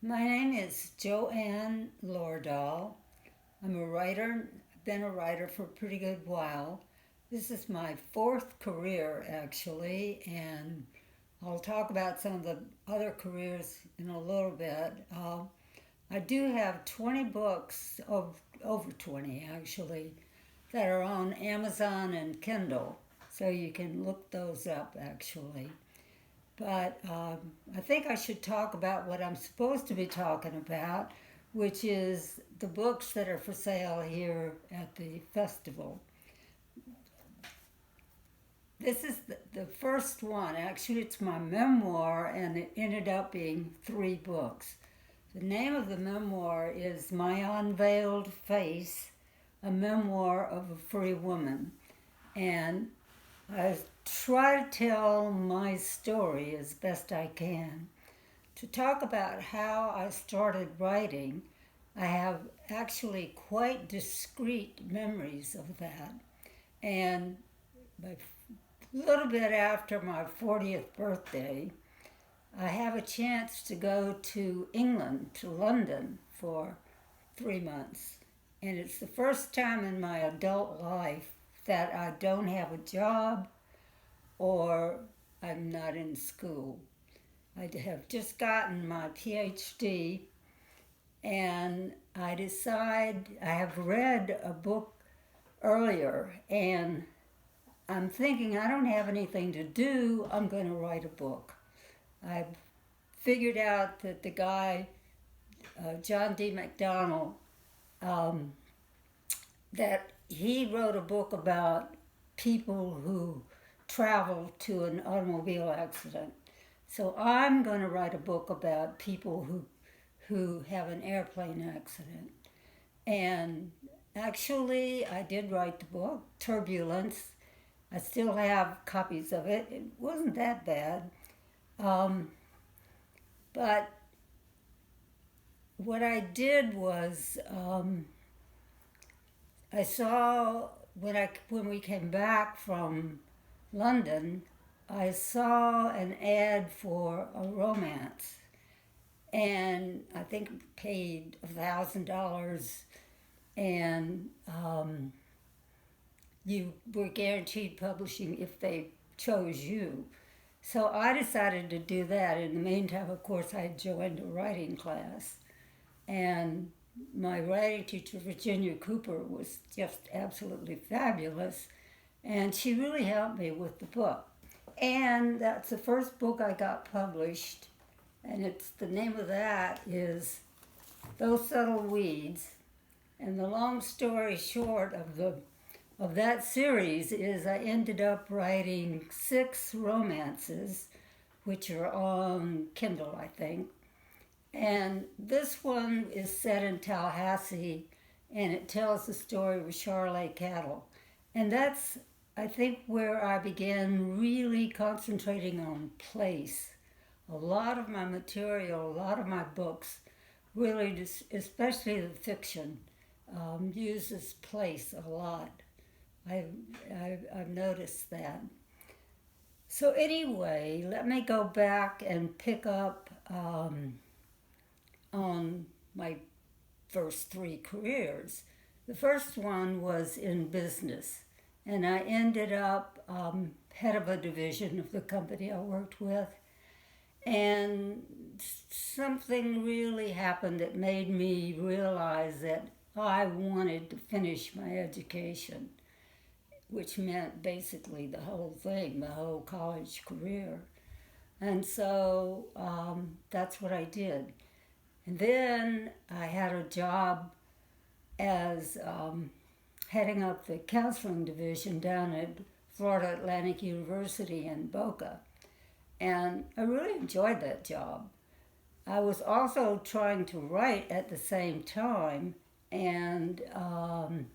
My name is JoAnn Lordahl. I'm a writer. I've been a writer for a pretty good while. This is my fourth career, actually, and I'll talk about some of the other careers in a little bit. I do have 20 books, of over 20 actually, that are on Amazon and Kindle, so you can look those up actually. But I think I should talk about what I'm supposed to be talking about, which is the books that are for sale here at the festival. This is the first one. Actually, it's my memoir, and it ended up being three books. The name of the memoir is My Unveiled Face, a memoir of a free woman. And I try to tell my story as best I can. To talk about how I started writing, I have actually quite discrete memories of that. And a little bit after my 40th birthday, I have a chance to go to England, to London, for 3 months. And it's the first time in my adult life that I don't have a job or I'm not in school. I have just gotten my PhD, and I have read a book earlier, and I'm thinking I don't have anything to do, I'm going to write a book. I've figured out that the guy, John D. McDonnell, um, that he wrote a book about people who travel to an automobile accident. So I'm going to write a book about people who have an airplane accident. And actually, I did write the book, Turbulence. I still have copies of it. It wasn't that bad. Um, but what I did was I saw when we came back from London, I saw an ad for a romance, and I think paid $1,000, and you were guaranteed publishing if they chose you. So I decided to do that. In the meantime, of course, I had joined a writing class, and my writing teacher, Virginia Cooper, was just absolutely fabulous, and she really helped me with the book. And that's the first book I got published, and it's the name of that is Those Subtle Weeds. And the long story short of that series is I ended up writing 6 romances, which are on Kindle, I think. And this one is set in Tallahassee, and it tells the story of Charolais cattle. And that's, I think, where I began really concentrating on place. A lot of my material, a lot of my books, really, especially the fiction, uses place a lot. I've noticed that. So anyway, let me go back and pick up on my first 3 careers. The first one was in business, and I ended up head of a division of the company I worked with. And something really happened that made me realize that I wanted to finish my education, which meant basically the whole thing, the whole college career. And so that's what I did. And then I had a job as heading up the counseling division down at Florida Atlantic University in Boca. And I really enjoyed that job. I was also trying to write at the same time, and it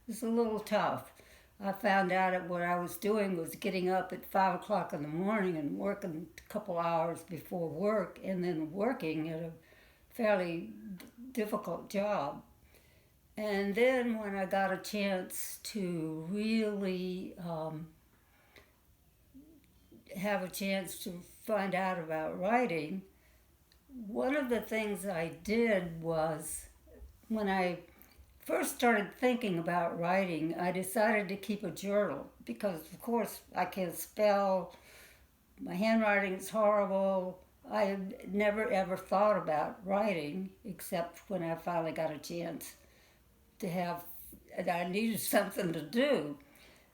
was a little tough. I found out that what I was doing was getting up at 5 o'clock in the morning and working a couple hours before work, and then working at a fairly difficult job. And then when I got a chance to really have a chance to find out about writing, one of the things I did was when I first started thinking about writing, I decided to keep a journal because, of course, I can't spell. My handwriting is horrible. I had never ever thought about writing except when I finally got a chance to have, and I needed something to do.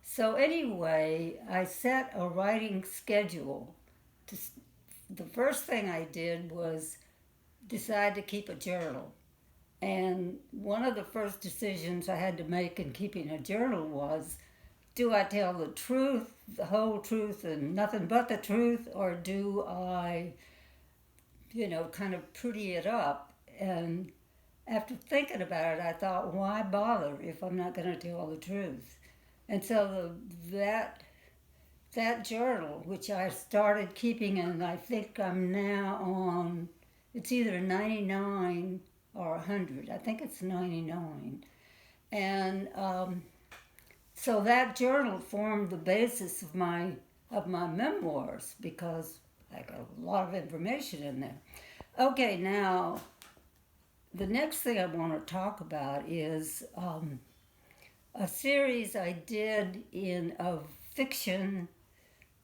So, anyway, I set a writing schedule. To, the first thing I did was decide to keep a journal. And one of the first decisions I had to make in keeping a journal was, do I tell the truth, the whole truth, and nothing but the truth, or do I, kind of pretty it up? And after thinking about it, I thought, why bother if I'm not going to tell the truth? And so that journal, which I started keeping, and I think I'm now on, it's either 99 or 100. I think it's 99. And so that journal formed the basis of my memoirs because I got a lot of information in there. Okay, now the next thing I want to talk about is a series I did of fiction,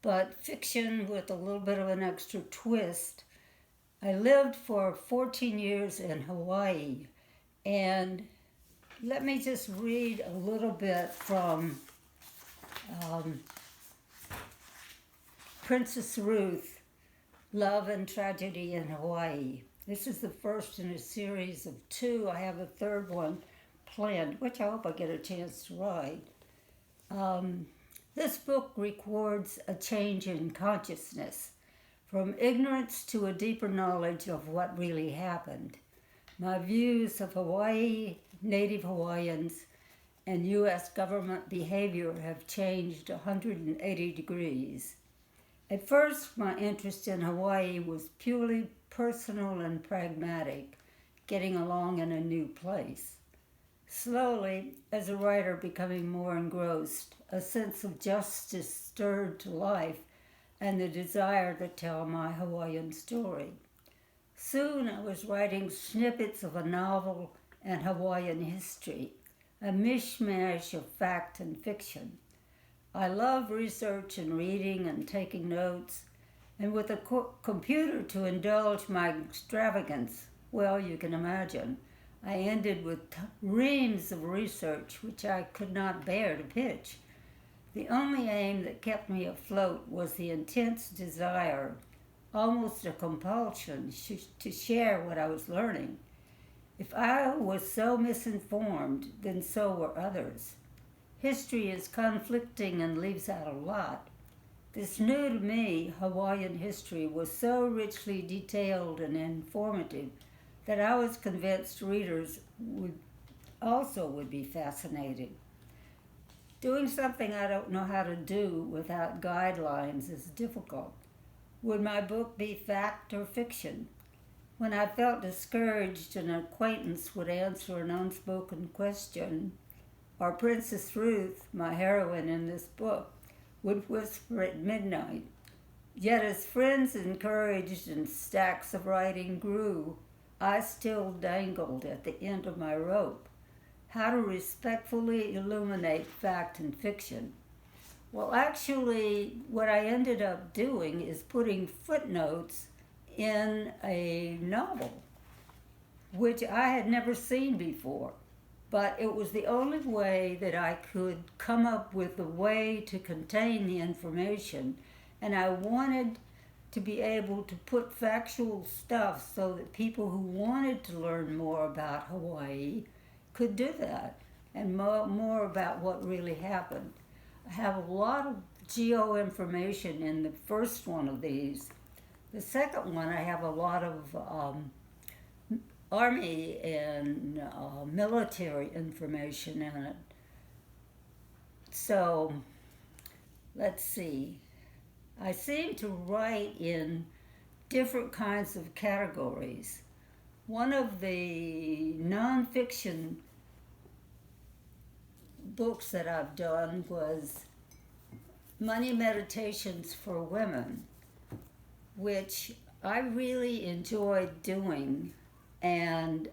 but fiction with a little bit of an extra twist. I lived for 14 years in Hawaii, and let me just read a little bit from Princess Ruth, Love and Tragedy in Hawaii. This is the first in a series of two. I have a third one planned, which I hope I get a chance to write. This book records a change in consciousness, from ignorance to a deeper knowledge of what really happened. My views of Hawaii, Native Hawaiians, and U.S. government behavior have changed 180 degrees. At first, my interest in Hawaii was purely personal and pragmatic, getting along in a new place. Slowly, as a writer becoming more engrossed, a sense of justice stirred to life and the desire to tell my Hawaiian story. Soon I was writing snippets of a novel and Hawaiian history, a mishmash of fact and fiction. I love research and reading and taking notes, and with a computer to indulge my extravagance, well, you can imagine, I ended with reams of research which I could not bear to pitch. The only aim that kept me afloat was the intense desire, almost a compulsion, to share what I was learning. If I was so misinformed, then so were others. History is conflicting and leaves out a lot. This new to me Hawaiian history was so richly detailed and informative that I was convinced readers would be fascinated. Doing something I don't know how to do without guidelines is difficult. Would my book be fact or fiction? When I felt discouraged, an acquaintance would answer an unspoken question, or Princess Ruth, my heroine in this book, would whisper at midnight. Yet as friends encouraged and stacks of writing grew, I still dangled at the end of my rope. How to respectfully illuminate fact and fiction? Well, actually, what I ended up doing is putting footnotes in a novel, which I had never seen before. But it was the only way that I could come up with a way to contain the information. And I wanted to be able to put factual stuff so that people who wanted to learn more about Hawaii could do that, and more about what really happened. I have a lot of geo information in the first one of these. The second one, I have a lot of Army and military information in it. So, let's see. I seem to write in different kinds of categories. One of the nonfiction books that I've done was Money Meditations for Women, which I really enjoyed doing, and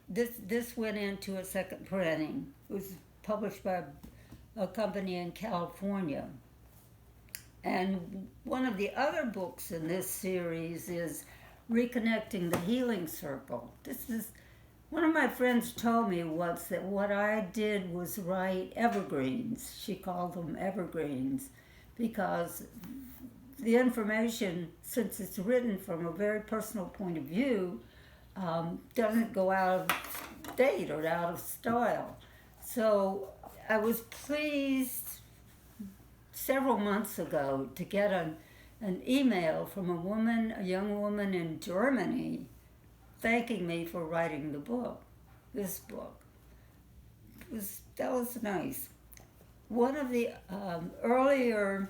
this went into a second printing. It was published by a company in California. And one of the other books in this series is Reconnecting the Healing Circle. This is one of my friends told me once that what I did was write evergreens. She called them evergreens because the information, since it's written from a very personal point of view, doesn't go out of date or out of style. So I was pleased several months ago to get an email from a young woman in Germany, thanking me for writing this book. That was nice. One of the earlier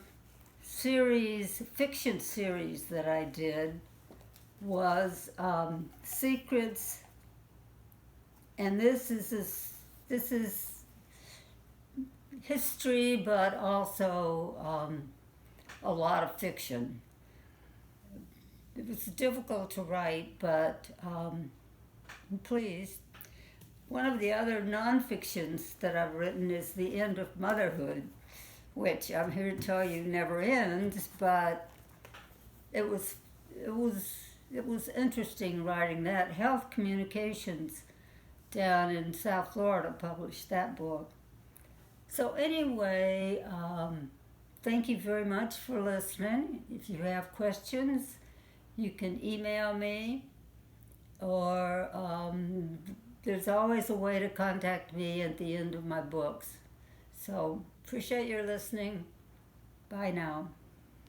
fiction series that I did was Secrets, and this is history, but also a lot of fiction. It was difficult to write, but I'm pleased. One of the other non-fictions that I've written is The End of Motherhood, which I'm here to tell you never ends, but it was interesting writing that. Health Communications down in South Florida published that book. So anyway, thank you very much for listening. If you have questions, you can email me, or there's always a way to contact me at the end of my books. So appreciate your listening. Bye now.